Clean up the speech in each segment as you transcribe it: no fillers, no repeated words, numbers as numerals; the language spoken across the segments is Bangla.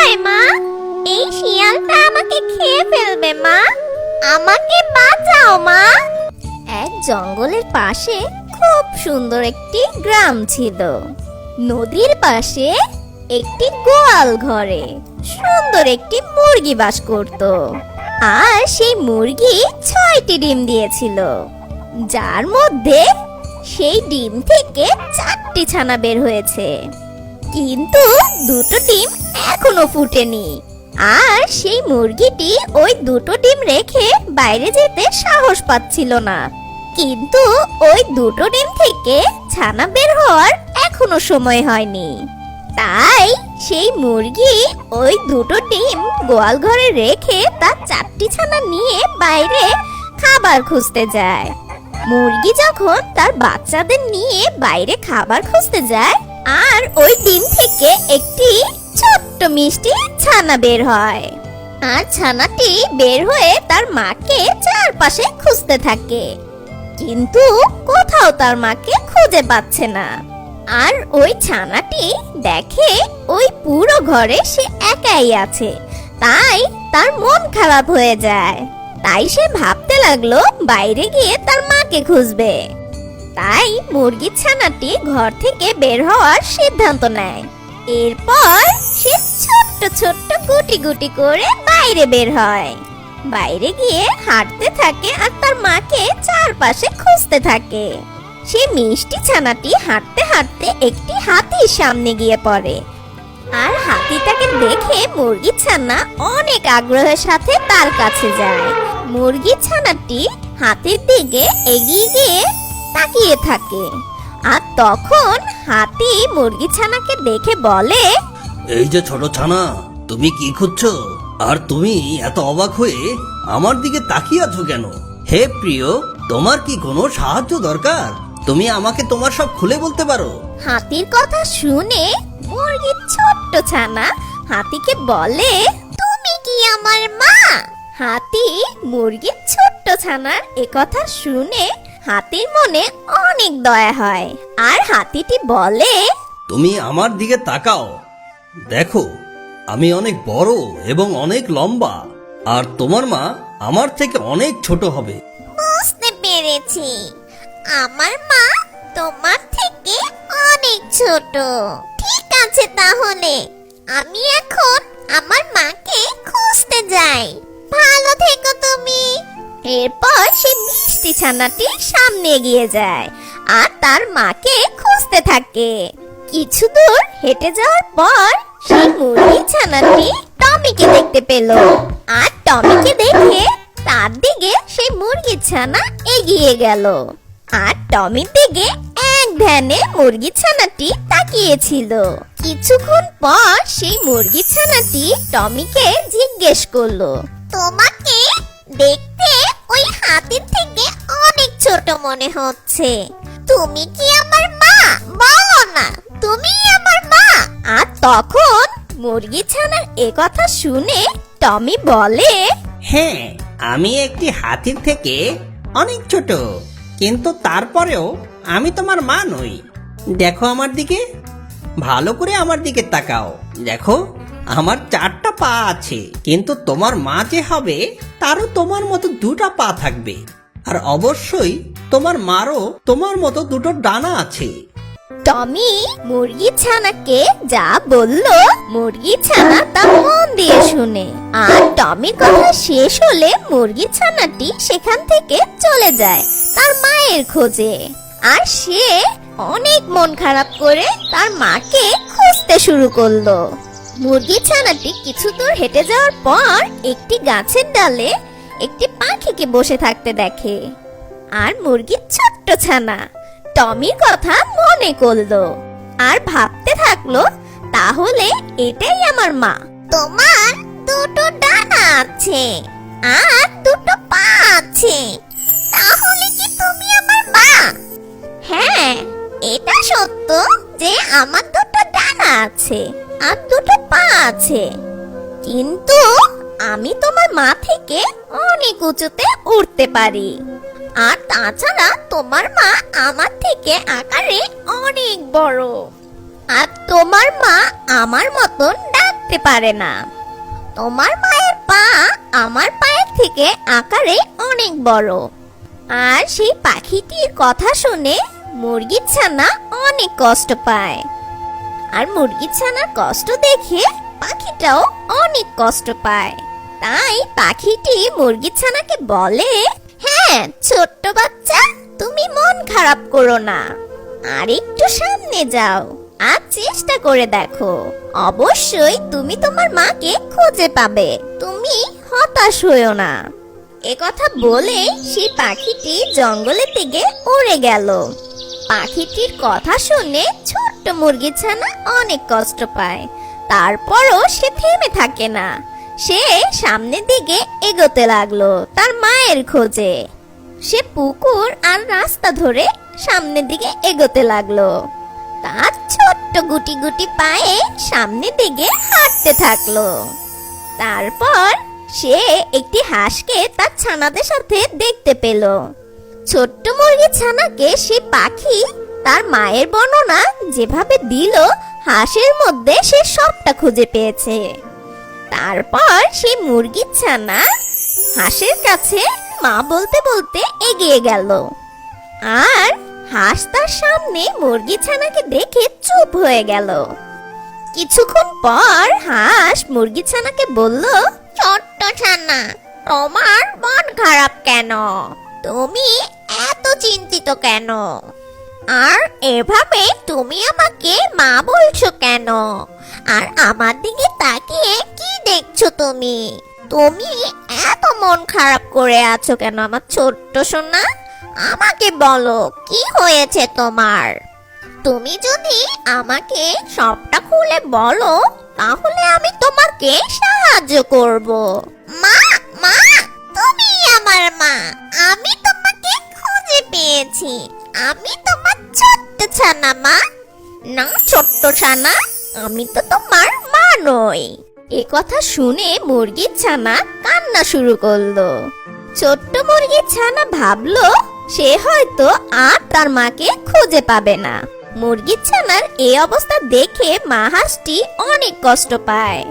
কোথায় মা? এই শিয়ালটা আমাকে খেয়ে ফেলবে মা, আমাকে বাঁচাও মা। এক জঙ্গলের পাশে খুব সুন্দর একটি গ্রাম ছিল। নদীর পাশে একটি গোয়াল ঘরে সুন্দর একটি মুরগি বাস করত। আর সেই মুরগি 6টি ডিম দিয়েছিল, যার মধ্যে সেই ডিম থেকে 4টি ছানা বের হয়েছে। কিন্তু 2টো ডিম এখনো ফুটেনি। আর সেই মুরগিটি ওই 2টো ডিম রেখে বাইরে যেতে সাহস পাচ্ছিল না। কিন্তু ওই 2টো ডিম থেকে ছানা বের হওয়ার এখনো সময় হয়নি। তাই সেই মুরগি ওই 2টো ডিম গোয়াল ঘরে রেখে তার 4টি ছানা নিয়ে বাইরে খাবার খুঁজতে যায়। মুরগি যখন তার বাচ্চাদের নিয়ে বাইরে খাবার খুঁজতে যায়, আর ওই ডিম থেকে একটি ছোট্ট মিষ্টি ছানা বের হয়। আর ছানাটি বের হয়ে তার মাকে চারপাশে খুঁজতে থাকে, কিন্তু কোথাও তার মাকে খুঁজে পাচ্ছে না। আর ওই ছানাটি দেখে ওই পুরো ঘরে সে একাই আছে, তাই তার মন খারাপ হয়ে যায়। তাই সে ভাবতে লাগলো বাইরে গিয়ে তার মাকে খুঁজবে। তাই মুরগির ছানাটি ঘর থেকে বের হওয়ার সিদ্ধান্ত নেয়। এরপর সে ছোট্ট ছোট্ট গুটি গুটি করে বাইরে বের হয়। বাইরে গিয়ে হাঁটতে থাকে আর তার মাকে চারপাশে খুঁজতে থাকে। সে মিষ্টি ছানাটি হাঁটতে হাঁটতে একটি হাতির সামনে গিয়ে পড়ে। আর হাতিটাকে দেখে মুরগির ছানা অনেক আগ্রহের সাথে তার কাছে যায়। মুরগির ছানাটি হাতির দিকে এগিয়ে গিয়ে তাকিয়ে থাকে। আর তখন হাতি মুরগি ছানাকে দেখে বলে, এই যে ছোট ছানা, তুমি কি খুঁজছো? আর তুমি এত অবাক হয়ে আমার দিকে তাকিয়ে আছো কেন? হে প্রিয়, তোমার কি কোনো সাহায্য দরকার? তুমি আমাকে তোমার সব খুলে বলতে পারো। হাতির কথা শুনে মুরগির ছোট্ট ছানা হাতিকে বলে, তুমি কি আমার মা? হাতি মুরগির ছোট্ট ছানার একথা শুনে হাতির মনে অনেক দয়া হয়। আর হাতিটি বলে, তুমি আমার দিকে তাকাও, দেখো আমি অনেক বড় এবং অনেক লম্বা, আর তোমার মা আমার থেকে অনেক ছোট হবে। বুঝতে পেরেছি, আমার মা তোমার থেকে অনেক ছোট। ঠিক আছে, তাহলে আমি এখন আমার মাকে খুঁজতে যাই। ভালো থেকো তুমি। এরপর সে মিষ্টি ছানাটি সামনে এগিয়ে যায় আর তার মাকে খুঁজতে থাকে। কিছু দূর হেঁটে যাওয়ার পর সেই মুরগি ছানাটি টমিকে দেখতে পেল। আর টমিকে দেখে তার দিকে সেই মুরগি ছানা এগিয়ে গেল। আর টমির দিকে এক ধ্যানে মুরগি ছানাটি তাকিয়েছিল। কিছুক্ষণ পর সেই মুরগি ছানাটি টমিকে জিজ্ঞেস করলো, তোমাকে দেখতে ওই হাতির থেকে অনেক ছোট মনে হচ্ছে, তুমি কি আমার মা? বলো না, তুমি আমার মা। আর তখন মুরগি ছানার একথা শুনে টমি বলে, হ্যাঁ, আমি একটি হাতির থেকে অনেক ছোট, কিন্তু তারপরেও আমি তোমার মা নই। দেখো আমার দিকে, ভালো করে আমার দিকে তাকাও। দেখো আমার 4টা পা আছে, কিন্তু তোমার মা যে হবে তারও তোমার মতো 2টা পা থাকবে। আর অবশ্যই তোমার মারও তোমার মতো 2টো ডানা আছে। টমি মুরগি ছানাকে যা বলল মুরগি ছানা তা মন দিয়ে শুনে। আর টমির কথা শেষ হলে মুরগি ছানাটি সেখান থেকে চলে যায় তার মায়ের খোঁজে। আর সে অনেক মন খারাপ করে তার মাকে খুঁজতে শুরু করলো। মুরগি ছানাটি কিছু দূর হেঁটে যাওয়ার পর একটি গাছের ডালে একটি পাখিকে বসে থাকতে দেখে। আর মুরগির ছোট্ট ছানা টমির কথা মনে করলো আর ভাবতে থাকলো, তাহলে এটাই আমার মা। তোমার 2টো ডানা আছে আর 2টো পা আছে, তাহলে কি তুমি আমার মা? হ্যাঁ, এটা সত্য যে আমার 2টো ডানা আছে আর 2টো পা আছে, কিন্তু আমি তোমার মা থেকে অনেক উঁচুতে উঠতে পারি। আর তাছাড়া তোমার মা আমার থেকে আকারে অনেক বড়। আর তোমার মা আমার মতন ডাক হাঁটতে পারে না। তোমার মায়ের পা আমার পায়ের থেকে আকারে অনেক বড়। আর সেই পাখিটির কথা শুনে মুরগির ছানা অনেক কষ্ট পায়। আর মুরগির ছানার কষ্ট দেখে পাখিটাও অনেক কষ্ট পায়। তাই পাখিটি মুরগির ছানাকে বলে, হ্যাঁ ছোট্ট বাচ্চা, তুমি মন খারাপ করো না, আর একটু সামনে যাও আর চেষ্টা করে দেখো, অবশ্যই তুমি তোমার মাকে খুঁজে পাবে, তুমি হতাশ হইও না। এ কথা বলে সেই পাখিটি জঙ্গলের দিকে উড়ে গেল। পাখিটির কথা শুনে ছোট্ট মুরগির ছানা অনেক কষ্ট পায়। তারপরও সে থেমে থাকে না, সে সামনের দিকে এগোতে লাগলো তার মায়ের খোঁজে। সে পুকুর আর রাস্তা ধরে সামনের দিকে এগোতে লাগলো। তার ছোট্ট গুটি গুটি পায়ে সামনের দিকে হাঁটতে থাকলো। তারপর সে একটি হাঁসকে তার ছানাদের সাথে দেখতে পেল। ছোট্ট মুরগির ছানাকে সে পাখি তার মায়ের বর্ণনা যেভাবে দিল, হাঁসের মধ্যে সে সবটা খুঁজে পেয়েছে। তারপর সেই মুরগির ছানা হাঁসের কাছে মা বলতে বলতে এগিয়ে গেল। আর হাঁস তার সামনে মুরগির ছানাকে দেখে চুপ হয়ে গেল। কিছুক্ষণ পর হাঁস মুরগির ছানাকে বলল, ছোট্ট ছানা, তোমার মন খারাপ কেন? তুমি এত চিন্তিত কেন? আর এভাবে তুমি আমাকে মা বলছো কেন? আর আমার দিকে তাকিয়ে কি দেখছো তুমি? তুমি এত মন খারাপ করে আছো কেন আমার ছোট্ট সোনা? আমাকে বলো, কি হয়েছে তোমার? তুমি যদি আমাকে সবটা খুলে বলো, তাহলে আমি তোমাকে সাহায্য করব। মা, মা, তুমি আমার মা, আমি তোমাকে খুঁজে পেয়েছি, আমি তোমার ছোট্ট ছানা মা। না ছোট্ট ছানা, আমি তো তোমার মা নই। এ কথা শুনে মুরগির ছানা কান্না শুরু করলো। ছোট্ট মুরগির ছানা ভাবলো সে হয়তো আর তার মাকে খুঁজে পাবে না। মুরগির ছানার এই অবস্থা দেখে মা হাঁসটি অনেক কষ্ট পায়।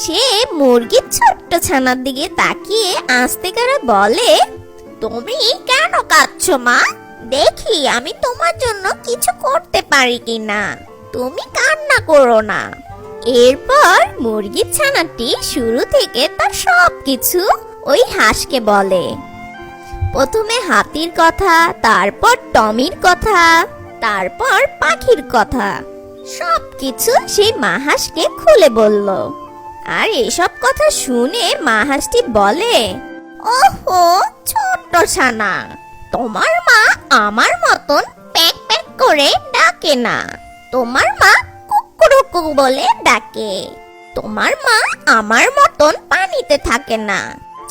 সে মুরগির ছোট্ট ছানার দিকে তাকিয়ে আস্তে করে বলে, তুমি কেন কাঁদছো মা? দেখি আমি তোমার জন্য কিছু করতে পারি কিনা, তুমি কান্না করো না। এরপর মুরগির ছানাটি শুরু থেকে তার সবকিছু ওই হাঁসকে বলে। প্রথমে হাতির কথা, তারপর টমির কথা, তারপর পাখির কথা, সবকিছু সেই মা হাঁসকে খুলে বলল। আর এসব কথা শুনে মা হাঁসটি বলে, ওহো ছোট্ট ছানা, তোমার মা আমার মতন প্যাক প্যাক করে ডাকে না, তোমার মা কুকুরকু বলে ডাকে। তোমার মা আমার মতন পানিতে থাকে না।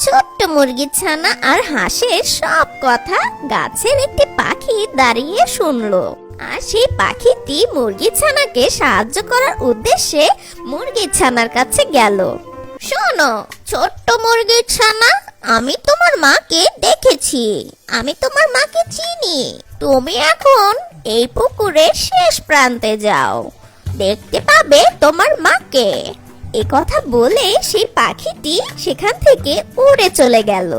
ছোট্ট মুরগির ছানা আর হাঁসের সব কথা গাছের একটি পাখি দাঁড়িয়ে শুনলো। আর সেই পাখিটি মুরগির ছানাকে সাহায্য করার উদ্দেশ্যে মুরগির ছানার কাছে গেল। শোনো ছোট্ট মুরগির ছানা, আমি তোমার মাকে দেখেছি, আমি তোমার মাকে চিনি। তুমি এখন এই পুকুরের শেষ প্রান্তে যাও, দেখতে পাবে তোমার মাকে। এ কথা বলে সেই পাখিটি সেখান থেকে উড়ে চলে গেল।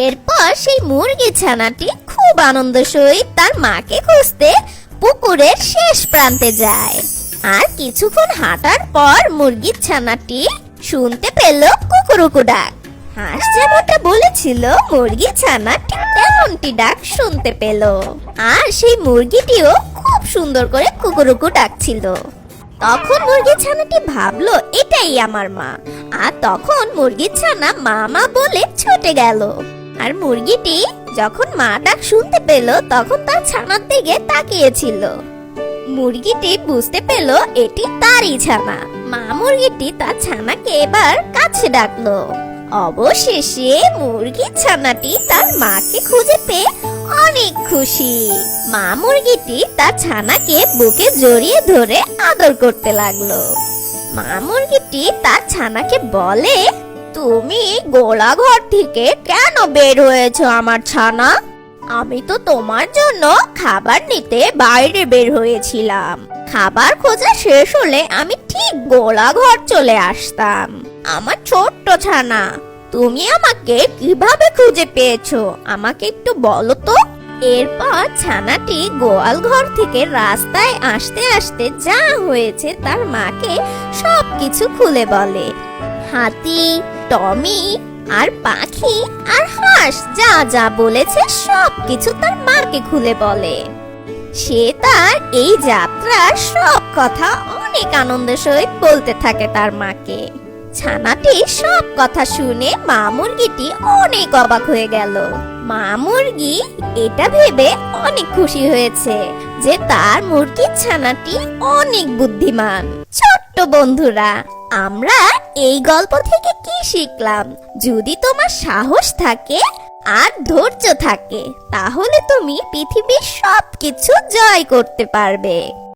এরপর সেই মুরগি ছানাটি খুব আনন্দ সহিত তার মাকে খুঁজতে পুকুরের শেষ প্রান্তে যায়। আর কিছুক্ষণ হাঁটার পর মুরগির ছানাটি শুনতে পেল কুকুরুকু ডাক। হাঁস যেমনটা বলেছিল মুরগি ছানা ঠিক তেমনটি ডাক শুনতে পেল। আর সেই মুরগিটিও খুব সুন্দর করে কুকুরুকু ডাকছিল। তখন মুরগির ছানাটি ভাবলো এটাই আমার মা। আর তখন মুরগির ছানা মা মা বলে ছুটে গেল। আর মুরগিটি যখন মা ডাক শুনতে পেল তখন তার ছানার দিকে তাকিয়েছিল। মুরগিটি বুঝতে পেল এটি তারই ছানা। মা মুরগিটি তার ছানাকে এবার কাছে ডাকলো। অবশেষে মুরগির ছানাটি তার মাকে খুঁজে পেয়ে অনেক খুশি। মা মুরগিটি তার ছানাকে বুকে জড়িয়ে ধরে আদর করতে লাগলো। মা মুরগিটি তার ছানাকে বলে, তুমি গোলাঘর থেকে কেন বের হয়েছো আমার ছানা? আমি তো তোমার জন্য খাবার নিতে বাইরে বের হয়েছিলাম। খাবার খোঁজা শেষ হলে আমি ঠিক গোলাঘর চলে আসতাম। আমার ছোট্ট ছানা, তুমি আমাকে কিভাবে খুঁজে পেয়েছো আমাকে একটু বলো তো। এরপর ছানাটি গোয়াল ঘর থেকে রাস্তায় আসতে আসতে যা হয়েছে তার মাকে সবকিছু খুলে বলে। হাতি, টমি আর পাখি আর হাঁস যা যা বলেছে সবকিছু তার মাকে খুলে বলে। সে তার এই যাত্রার সব কথা অনেক আনন্দের সহিত বলতে থাকে তার মাকে। ছানাটি সব কথা শুনে মা মুরগিটি অনেক অবাক হয়ে গেল। মা মুরগি এটা ভেবে অনেক খুশি হয়েছে যে তার মুরগির ছানাটি অনেক বুদ্ধিমান। ছোট্ট বন্ধুরা, আমরা এই গল্প থেকে কি শিখলাম? যদি তোমার সাহস থাকে আর ধৈর্য থাকে তাহলে তুমি পৃথিবীর সবকিছু জয় করতে পারবে।